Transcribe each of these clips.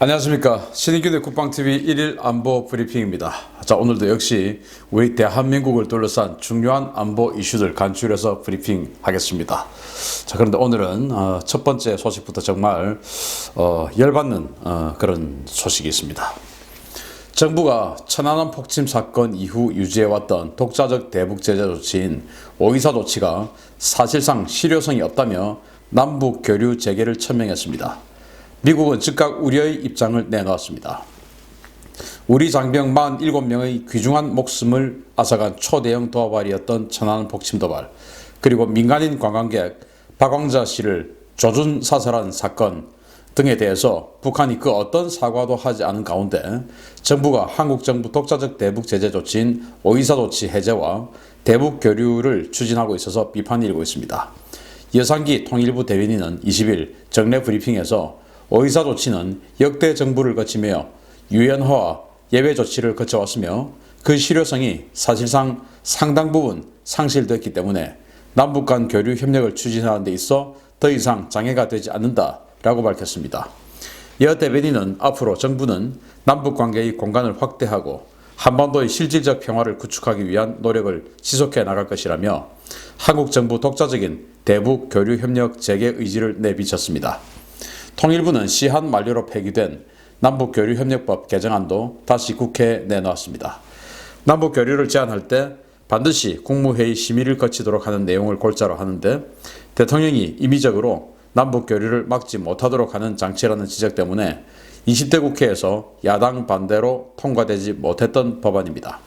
안녕하십니까. 신인균의 국방TV 1일 안보 브리핑입니다. 자, 오늘도 역시 우리 대한민국을 둘러싼 중요한 안보 이슈들 간추려서 브리핑 하겠습니다. 자, 그런데 오늘은 첫 번째 소식부터 정말 열받는 그런 소식이 있습니다. 정부가 천안함 폭침 사건 이후 유지해왔던 독자적 대북 제재 조치인 오이사 조치가 사실상 실효성이 없다며 남북 교류 재개를 천명했습니다. 미국은 즉각 우려의 입장을 내놓았습니다. 우리 장병 47명의 귀중한 목숨을 앗아간 초대형 도발이었던 천안함 폭침 도발, 그리고 민간인 관광객 박광자 씨를 조준 사살한 사건 등에 대해서 북한이 그 어떤 사과도 하지 않은 가운데 정부가 한국 정부 독자적 대북 제재 조치인 오이사 조치 해제와 대북 교류를 추진하고 있어서 비판이 일고 있습니다. 여상기 통일부 대변인은 20일 정례 브리핑에서 오이사 조치는 역대 정부를 거치며 유연화와 예외 조치를 거쳐왔으며 그 실효성이 사실상 상당 부분 상실됐기 때문에 남북 간 교류 협력을 추진하는 데 있어 더 이상 장애가 되지 않는다라고 밝혔습니다. 여 대변인은 앞으로 정부는 남북 관계의 공간을 확대하고 한반도의 실질적 평화를 구축하기 위한 노력을 지속해 나갈 것이라며 한국 정부 독자적인 대북 교류 협력 재개 의지를 내비쳤습니다. 통일부는 시한 만료로 폐기된 남북교류협력법 개정안도 다시 국회에 내놓았습니다. 남북교류를 제한할 때 반드시 국무회의 심의를 거치도록 하는 내용을 골자로 하는데 대통령이 임의적으로 남북교류를 막지 못하도록 하는 장치라는 지적 때문에 20대 국회에서 야당 반대로 통과되지 못했던 법안입니다.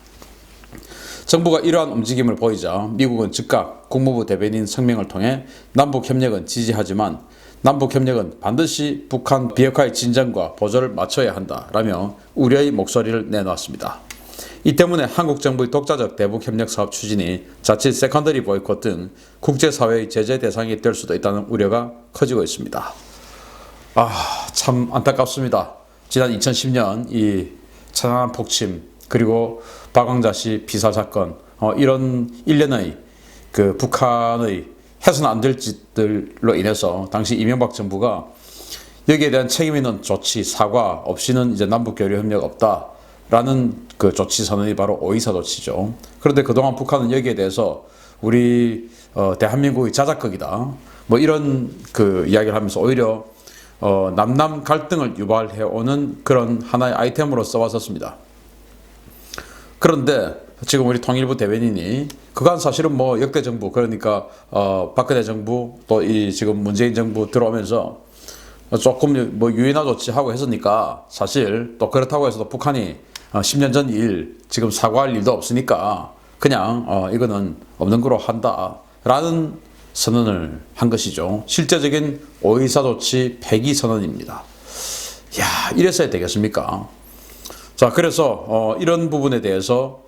정부가 이러한 움직임을 보이자 미국은 즉각 국무부 대변인 성명을 통해 남북협력은 지지하지만 남북협력은 반드시 북한 비핵화의 진전과 보조를 맞춰야 한다라며 우려의 목소리를 내놓았습니다. 이 때문에 한국 정부의 독자적 대북협력 사업 추진이 자칫 세컨더리 보이콧 등 국제사회의 제재 대상이 될 수도 있다는 우려가 커지고 있습니다. 참 안타깝습니다. 지난 2010년 이 천안함 폭침 그리고 박광자 씨 비살 사건 이런 일련의 그 북한의 해서는 안 될 짓들로 인해서 당시 이명박 정부가 여기에 대한 책임 있는 조치, 사과 없이는 이제 남북교류 협력 없다라는 그 조치 선언이 바로 오이사 조치죠. 그런데 그동안 북한은 여기에 대해서 우리 대한민국의 자작극이다 뭐 이런 그 이야기를 하면서 오히려 남남 갈등을 유발해 오는 그런 하나의 아이템으로 써왔었습니다. 그런데 지금 우리 통일부 대변인이 그간 사실은 뭐 역대 정부 그러니까 박근혜 정부 또 이 지금 문재인 정부 들어오면서 조금 뭐 유인화 조치하고 했으니까 사실 또 그렇다고 해서도 북한이 10년 전 일 지금 사과할 일도 없으니까 그냥 이거는 없는 거로 한다라는 선언을 한 것이죠. 실제적인 오이사 조치 폐기 선언입니다. 야, 이랬어야 되겠습니까? 자, 그래서 이런 부분에 대해서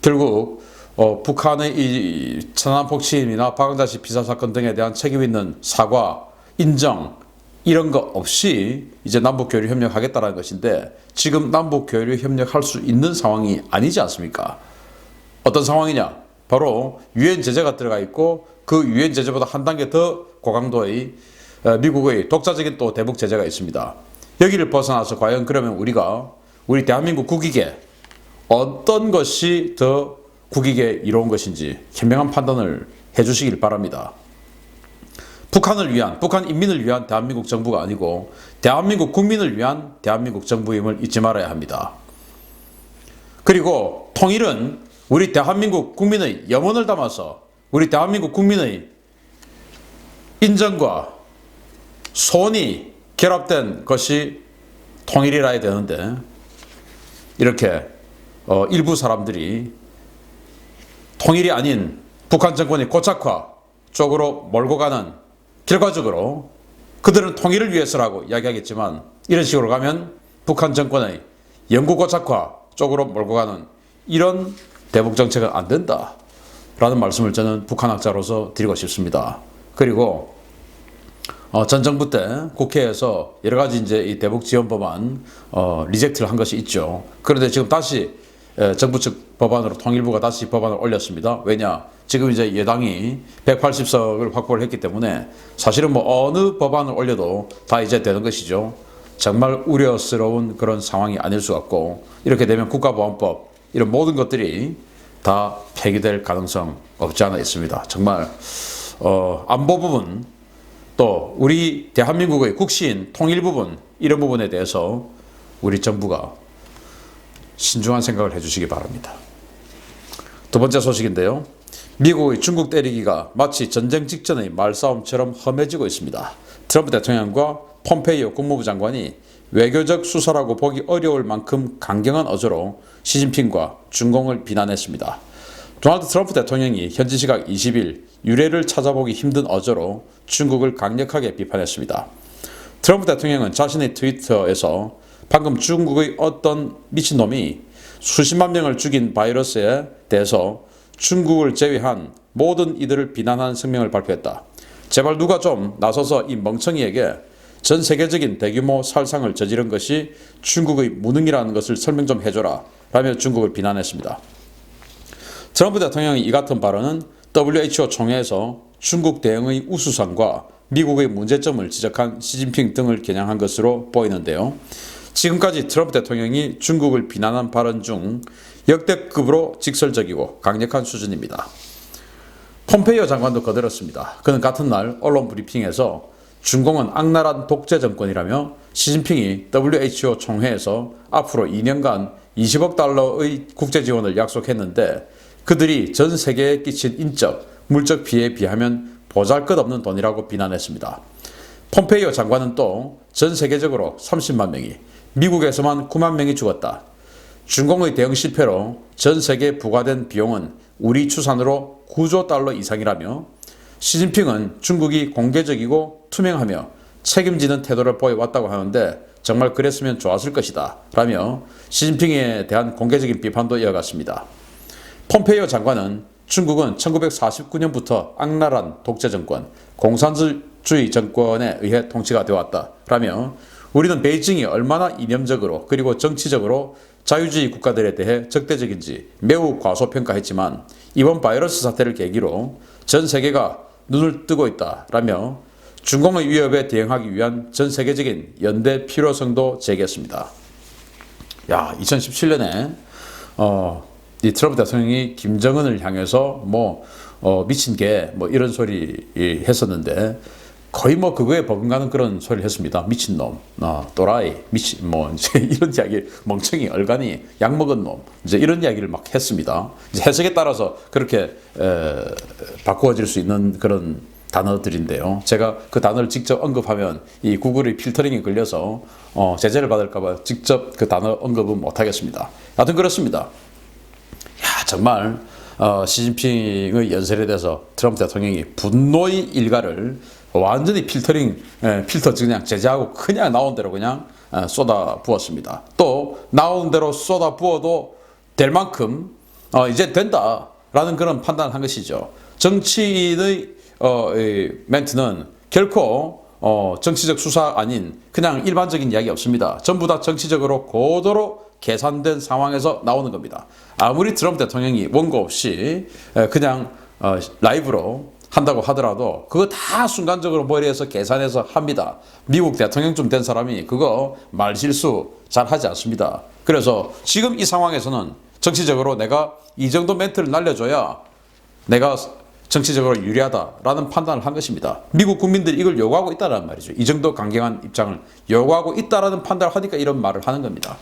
결국 북한의 이 천안함 폭침이나 박광자 씨 비살 사건 등에 대한 책임 있는 사과, 인정 이런 거 없이 이제 남북교류 협력하겠다는 것인데 지금 남북교류 협력할 수 있는 상황이 아니지 않습니까? 어떤 상황이냐? 바로 유엔 제재가 들어가 있고 그 유엔 제재보다 한 단계 더 고강도의 미국의 독자적인 또 대북 제재가 있습니다. 여기를 벗어나서 과연 그러면 우리 대한민국 국익에 어떤 것이 더 국익에 이로운 것인지 현명한 판단을 해주시길 바랍니다. 북한 인민을 위한 대한민국 정부가 아니고 대한민국 국민을 위한 대한민국 정부임을 잊지 말아야 합니다. 그리고 통일은 우리 대한민국 국민의 염원을 담아서 우리 대한민국 국민의 인정과 소원이 결합된 것이 통일이라 해야 되는데 이렇게 일부 사람들이 통일이 아닌 북한 정권의 고착화 쪽으로 몰고 가는 결과적으로 그들은 통일을 위해서라고 이야기하겠지만 이런 식으로 가면 북한 정권의 영구 고착화 쪽으로 몰고 가는 이런 대북 정책은 안 된다라는 말씀을 저는 북한학자로서 드리고 싶습니다. 그리고 전 정부 때 국회에서 여러 가지 이제 이 대북 지원 법안 리젝트를 한 것이 있죠. 그런데 지금 다시 정부 측 법안으로 통일부가 다시 법안을 올렸습니다. 왜냐? 지금 이제 여당이 180석을 확보를 했기 때문에 사실은 뭐 어느 법안을 올려도 다 이제 되는 것이죠. 정말 우려스러운 그런 상황이 아닐 수 없고, 이렇게 되면 국가보안법 이런 모든 것들이 다 폐기될 가능성 없지 않아 있습니다. 정말 안보 부분, 또 우리 대한민국의 국신 통일 부분, 이런 부분에 대해서 우리 정부가 신중한 생각을 해주시기 바랍니다. 두 번째 소식인데요. 미국의 중국 때리기가 마치 전쟁 직전의 말싸움처럼 험해지고 있습니다. 트럼프 대통령과 폼페이오 국무부 장관이 외교적 수사라고 보기 어려울 만큼 강경한 어조로 시진핑과 중공을 비난했습니다. 도널드 트럼프 대통령이 현지 시각 20일 유례를 찾아보기 힘든 어조로 중국을 강력하게 비판했습니다. 트럼프 대통령은 자신의 트위터에서 방금 중국의 어떤 미친놈이 수십만 명을 죽인 바이러스에 대해서 중국을 제외한 모든 이들을 비난하는声明을 발표했다. 제발 누가 좀 나서서 이 멍청이에게 전 세계적인 대규모 살상을 저지른 것이 중국의 무능이라는 것을 설명 좀 해줘라 라며 중국을 비난했습니다. 트럼프 대통령의 이 같은 발언은 WHO 총회에서 중국 대응의 우수성과 미국의 문제점을 지적한 시진핑 등을 겨냥한 것으로 보이는데요. 지금까지 트럼프 대통령이 중국을 비난한 발언 중 역대급으로 직설적이고 강력한 수준입니다. 폼페이오 장관도 거들었습니다. 그는 같은 날 언론 브리핑에서 중공은 악랄한 독재 정권이라며 시진핑이 WHO 총회에서 앞으로 2년간 20억 달러의 국제 지원을 약속했는데 그들이 전 세계에 끼친 인적, 물적 피해에 비하면 보잘것없는 돈이라고 비난했습니다. 폼페이오 장관은 또 전 세계적으로 30만 명이, 미국에서만 9만 명이 죽었다. 중공의 대응 실패로 전 세계에 부과된 비용은 우리 추산으로 9조 달러 이상이라며 시진핑은 중국이 공개적이고 투명하며 책임지는 태도를 보여왔다고 하는데 정말 그랬으면 좋았을 것이다 라며 시진핑에 대한 공개적인 비판도 이어갔습니다. 폼페이오 장관은 중국은 1949년부터 악랄한 독재 정권, 공산주의 정권에 의해 통치가 되어왔다 라며 우리는 베이징이 얼마나 이념적으로 그리고 정치적으로 자유주의 국가들에 대해 적대적인지 매우 과소평가했지만 이번 바이러스 사태를 계기로 전 세계가 눈을 뜨고 있다 라며 중공의 위협에 대응하기 위한 전 세계적인 연대 필요성도 제기했습니다. 2017년에 이 트럼프 대통령이 김정은을 향해서 미친 개 이런 소리 했었는데 거의 그거에 버금가는 그런 소리를 했습니다. 미친놈, 또라이, 미친, 이제 이런 이야기, 멍청이, 얼간이, 약 먹은 놈, 이제 이런 이야기를 막 했습니다. 이제 해석에 따라서 그렇게 바꾸어질 수 있는 그런 단어들인데요. 제가 그 단어를 직접 언급하면 이 구글의 필터링에 걸려서 제재를 받을까봐 직접 그 단어 언급은 못하겠습니다. 하여튼 그렇습니다. 정말 시진핑의 연설에 대해서 트럼프 대통령이 분노의 일가를 완전히 필터 그냥 제재하고 그냥 나온 대로 그냥 쏟아 부었습니다. 또 나온 대로 쏟아 부어도 될 만큼 이제 된다라는 그런 판단을 한 것이죠. 정치인의 멘트는 결코 정치적 수사 아닌 그냥 일반적인 이야기 없습니다. 전부 다 정치적으로 고도로 계산된 상황에서 나오는 겁니다. 아무리 트럼프 대통령이 원고 없이 그냥 라이브로 한다고 하더라도 그거 다 순간적으로 머리에서 계산해서 합니다. 미국 대통령쯤 된 사람이 그거 말실수 잘 하지 않습니다. 그래서 지금 이 상황에서는 정치적으로 내가 이 정도 멘트를 날려줘야 내가 정치적으로 유리하다라는 판단을 한 것입니다. 미국 국민들이 이걸 요구하고 있다는 말이죠. 이 정도 강경한 입장을 요구하고 있다라는 판단을 하니까 이런 말을 하는 겁니다.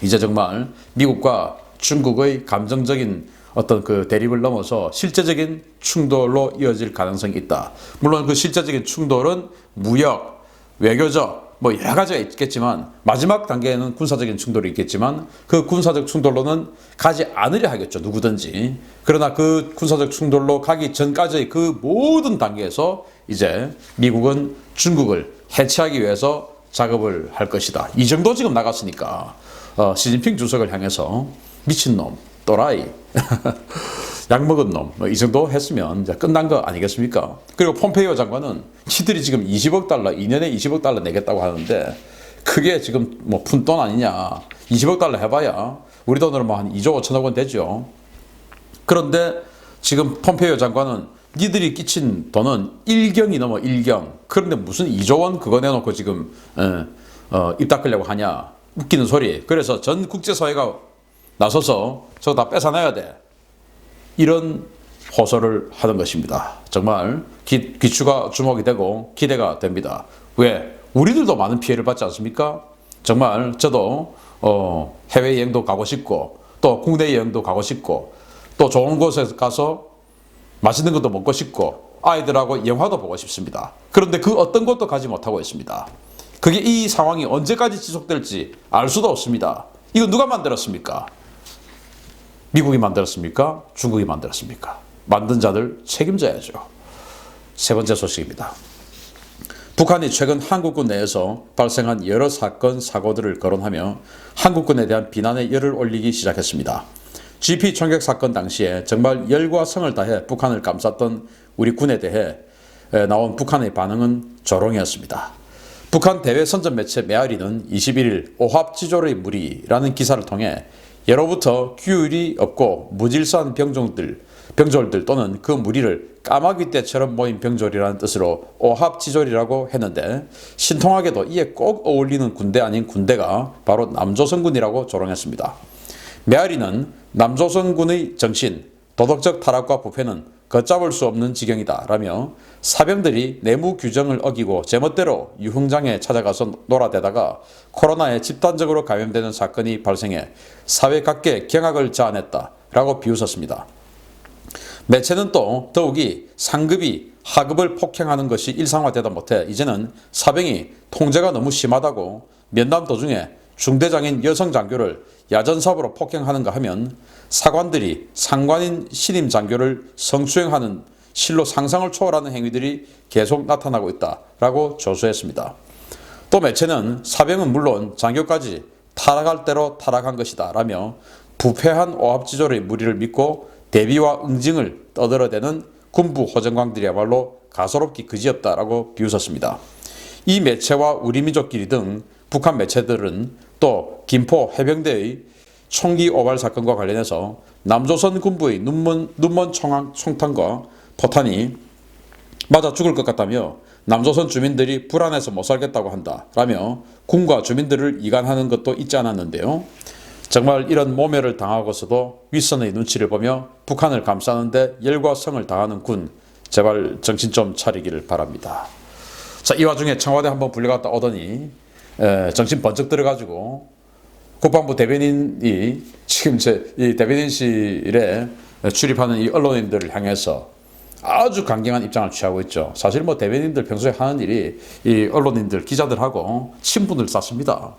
이제 정말 미국과 중국의 감정적인 어떤 그 대립을 넘어서 실제적인 충돌로 이어질 가능성이 있다. 물론 그 실제적인 충돌은 무역, 외교적 여러 가지가 있겠지만 마지막 단계에는 군사적인 충돌이 있겠지만 그 군사적 충돌로는 가지 않으려 하겠죠. 누구든지. 그러나 그 군사적 충돌로 가기 전까지의 그 모든 단계에서 이제 미국은 중국을 해체하기 위해서 작업을 할 것이다. 이 정도 지금 나갔으니까 시진핑 주석을 향해서 미친놈, 또라이, 약 먹은 놈, 이 정도 했으면 이제 끝난 거 아니겠습니까? 그리고 폼페이오 장관은 지들이 지금 20억 달러, 2년에 20억 달러 내겠다고 하는데 그게 지금 푼돈 아니냐. 20억 달러 해봐야 우리 돈으로 한 2조 5천억 원 되죠. 그런데 지금 폼페이오 장관은 니들이 끼친 돈은 1경이 넘어 1경. 그런데 무슨 2조 원 그거 내놓고 지금 입 닦으려고 하냐. 웃기는 소리. 그래서 전 국제사회가 나서서 저거 다 뺏어내야 돼. 이런 호소를 하는 것입니다. 정말 귀추가 주목이 되고 기대가 됩니다. 왜? 우리들도 많은 피해를 받지 않습니까? 정말 저도 해외여행도 가고 싶고 또 국내 여행도 가고 싶고 또 좋은 곳에 가서 맛있는 것도 먹고 싶고 아이들하고 영화도 보고 싶습니다. 그런데 그 어떤 곳도 가지 못하고 있습니다. 그게 이 상황이 언제까지 지속될지 알 수도 없습니다. 이거 누가 만들었습니까? 미국이 만들었습니까? 중국이 만들었습니까? 만든 자들 책임져야죠. 세 번째 소식입니다. 북한이 최근 한국군 내에서 발생한 여러 사건, 사고들을 거론하며 한국군에 대한 비난의 열을 올리기 시작했습니다. GP 총격 사건 당시에 정말 열과 성을 다해 북한을 감쌌던 우리 군에 대해 나온 북한의 반응은 조롱이었습니다. 북한 대외 선전 매체 메아리는 21일 오합지졸의 무리라는 기사를 통해 예로부터 규율이 없고 무질서한 병졸들 또는 그 무리를 까마귀 떼처럼 모인 병졸이라는 뜻으로 오합지졸이라고 했는데 신통하게도 이에 꼭 어울리는 군대 아닌 군대가 바로 남조선군이라고 조롱했습니다. 메아리는 남조선군의 정신, 도덕적 타락과 부패는 걷잡을 수 없는 지경이다 라며 사병들이 내무 규정을 어기고 제멋대로 유흥장에 찾아가서 놀아대다가 코로나에 집단적으로 감염되는 사건이 발생해 사회 각계 경악을 자아냈다 라고 비웃었습니다. 매체는 또 더욱이 상급이 하급을 폭행하는 것이 일상화되다 못해 이제는 사병이 통제가 너무 심하다고 면담 도중에 중대장인 여성 장교를 야전삽으로 폭행하는가 하면 사관들이 상관인 신임 장교를 성추행하는 실로 상상을 초월하는 행위들이 계속 나타나고 있다라고 조소했습니다. 또 매체는 사병은 물론 장교까지 타락할 대로 타락한 것이다 라며 부패한 오합지졸의 무리를 믿고 대비와 응징을 떠들어대는 군부 호전광들이야말로 가소롭기 그지없다라고 비웃었습니다. 이 매체와 우리 민족끼리 등 북한 매체들은 또 김포 해병대의 총기 오발 사건과 관련해서 남조선 군부의 눈먼 총탄과 포탄이 맞아 죽을 것 같다며 남조선 주민들이 불안해서 못 살겠다고 한다 라며 군과 주민들을 이간하는 것도 잊지 않았는데요. 정말 이런 모멸을 당하고서도 윗선의 눈치를 보며 북한을 감싸는데 열과 성을 다하는 군, 제발 정신 좀 차리기를 바랍니다. 자, 이 와중에 청와대 한번 불려갔다 오더니 정신 번쩍 들어가지고 국방부 대변인이 지금 이 대변인실에 출입하는 이 언론인들을 향해서 아주 강경한 입장을 취하고 있죠. 사실 뭐 대변인들 평소에 하는 일이 이 언론인들 기자들하고 친분을 쌓습니다.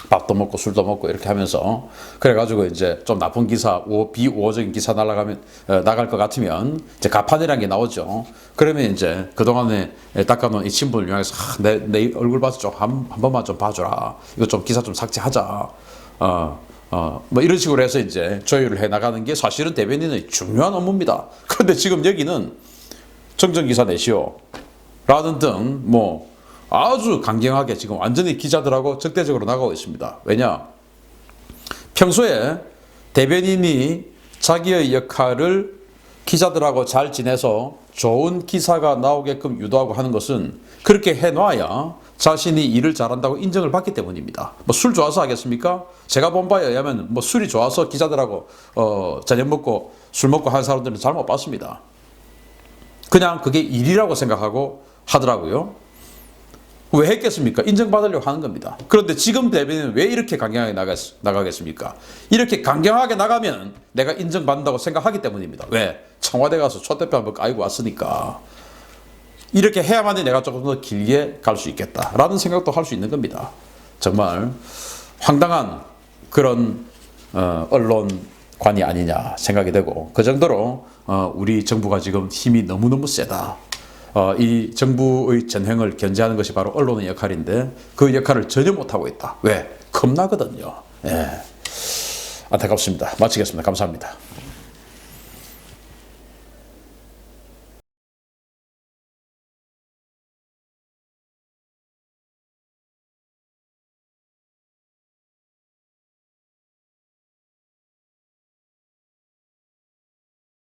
밥도 먹고 술도 먹고 이렇게 하면서 그래가지고 이제 좀 나쁜 기사, 비우호적인 기사 나갈 것 같으면 이제 가판이라는 게 나오죠. 그러면 이제 그동안에 닦아놓은 이 친분을 이용해서 내 얼굴 봐서 좀 한 번만 좀 봐줘라. 이거 좀 기사 좀 삭제하자. 뭐 이런 식으로 해서 이제 조율을 해 나가는 게 사실은 대변인의 중요한 업무입니다. 그런데 지금 여기는 정정기사 내시오. 라는 등 뭐 아주 강경하게 지금 완전히 기자들하고 적대적으로 나가고 있습니다. 왜냐? 평소에 대변인이 자기의 역할을 기자들하고 잘 지내서 좋은 기사가 나오게끔 유도하고 하는 것은 그렇게 해놔야 자신이 일을 잘한다고 인정을 받기 때문입니다. 뭐 술 좋아서 하겠습니까? 제가 본 바에 의하면 뭐 술이 좋아서 기자들하고 저녁 먹고 술 먹고 하는 사람들은 잘 못 봤습니다. 그냥 그게 일이라고 생각하고 하더라고요. 왜 했겠습니까? 인정받으려고 하는 겁니다. 그런데 지금 대변인은 왜 이렇게 강경하게 나가겠습니까? 이렇게 강경하게 나가면 내가 인정받는다고 생각하기 때문입니다. 왜? 청와대 가서 초대표 한번 까이고 왔으니까. 이렇게 해야만이 내가 조금 더 길게 갈 수 있겠다라는 생각도 할 수 있는 겁니다. 정말 황당한 그런 언론관이 아니냐 생각이 되고 그 정도로 우리 정부가 지금 힘이 너무너무 세다. 이 정부의 전횡을 견제하는 것이 바로 언론의 역할인데 그 역할을 전혀 못하고 있다. 왜? 겁나거든요. 예. 안타깝습니다. 마치겠습니다. 감사합니다.